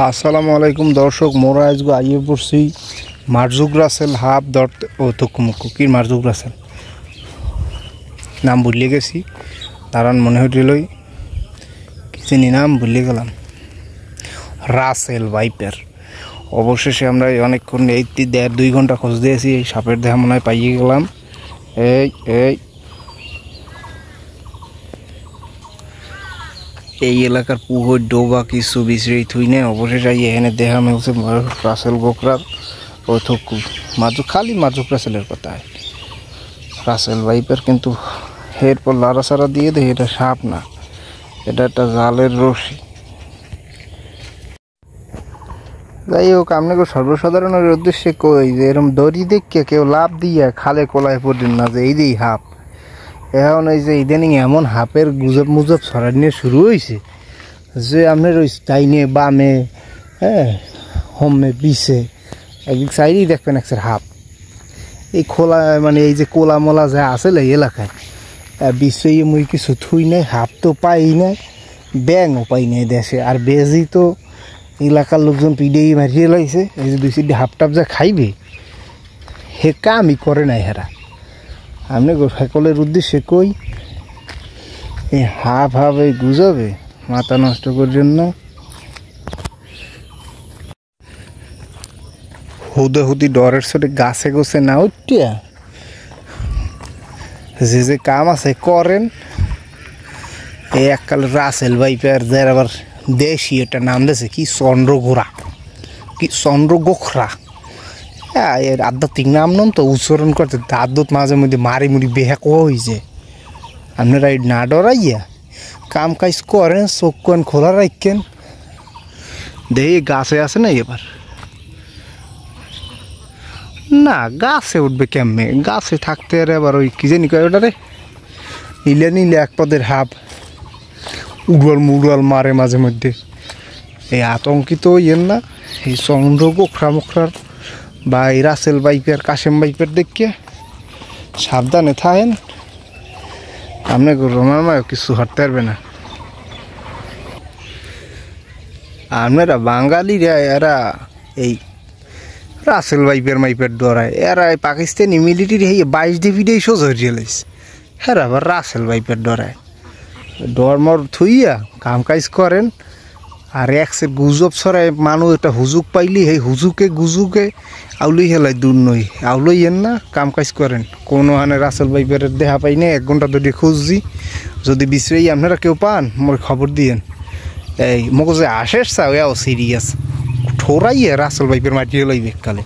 আসসালামু আলাইকুম দর্শক, মোরা আজকে আইয়ে পড়ছি মার্জুক রাসেল হাফ ধরতে। ও তুকুমুকু কি মার্জুক রাসেল নাম ভুলে গেছি, তারান মনে হইলই কি চিনি নাম ভুলে গেলাম। Russell viper. অবশেষে আমরা অনেকক্ষণ এই 1.5-2 ঘন্টা খোঁজ দিয়েছি, এই সাপের দেহা মনে হয় পাইয়ে গেলাম। এই এলাকার পুকুর ডোবা কিছু বিশ্রী থুই নেই। অবশেষে এখানে দেখা মেলছে রাসেল গোকরার ও থকু মাজুক, খালি মাজুক রাসেলের কথা। রাসেল ভাইপার কিন্তু এরপর লাড়াচাড়া দিয়ে দেখি এটা সাপ না, এটা একটা জালের রশি। যাই হোক, আপনাকে সর্বসাধারণের উদ্দেশ্যে কই যে এরকম দড়ি দেখে কেউ লাভ দিয়ে খালে কোলায় পড়েন না যে এই দিই হাপ। এখন এই যে ইদানিং এমন হাপের গুজব মুজব ছড়ানো শুরু হয়েছে যে আপনার ওই ডাইনে বামে, হোমে পিছে একদিক সাইডেই দেখবেন একটা হাপ। এই খোলা মানে এই যে কোলা মোলা যা আছে এই এলাকায় বিশ্বে মুই কিছু থুই নাই, হাপ তো পাই নাই, ব্যাংও পাই নাই দেশে। আর বেজি তো এলাকার লোকজন পিডিয়ে মারিয়ে লাইছে। এই যে 2-4 হাপ টাপ যা খাইবে হে কামই করে নাই হেরা। আপনি সকলের উদ্দেশ্যে কই এই হাফ হাফ এই গুজবে মাথা নষ্ট করছেন না। হুদে হুদি ডরের সাথে গাছে গোছে না উঠিয়া যে কাম আছে করেন। এই এককাল রাসেল ভাইপার যার আবার দেশি একটা নাম দিয়েছে কি চন্দ্রগোড়া, কি চন্দ্রগোখরা। এর আধ্যাত্মিক নাম নাম তো উচ্চারণ করতে আদ্যত মাঝে মধ্যে মারি মুড়ি বেহা কোয়া হয়েছে। আপনারা না ডরাইয়া কাম কাজ করেন, চোখ কান খোলা রাখেন। দেখি গাছে আছে না এবার না, গাছে উঠবে কেমনে? গাছে থাকতে আর এবার ওই কি জানি কয় ওটা রে, নিলে নিলে এক পদের হাফ উড়াল মুড়াল মারে মাঝে মধ্যে। এই আতঙ্কিত ইয়েন না এই চন্দ্র গোখরা মুখরার বা এই রাসেল ভাইপার কাশেম ভাইপার দেখে সাবধানে থাকেন। আপনাকে রোমার মায় কিছু হাঁটতে পারবে না। আপনারা বাঙালিরা এরা এই রাসেল ভাইপার মাইপার ডরায়। এরা এই পাকিস্তানি মিলিটারি 22 ডিভিডেই সোজ হয়ে লাইছে, হ্যাঁ আবার রাসেল ভাইপার ডরায়। ডরমর থুইয়া কাম কাজ করেন। আর একসের গুজব ছড়ায় মানুষ একটা হুজুক পাইলি সেই হুজুকে গুজুকে আউলই হেলাই দূর নই, আউলই এন না কাম কাজ করেন। কোনো হানে রাসেল ভাইপারের দেখা পাই না, 1 ঘন্টা ধরে খুঁজছি। যদি বিশ্রেই আপনারা কেউ পান মোর খবর দিয়েন। এই মগজে আশের চাও এও সিরিয়াস ঠোরাইয়ে রাসেল ভাইপার মাটিয়ে লইবে কালে।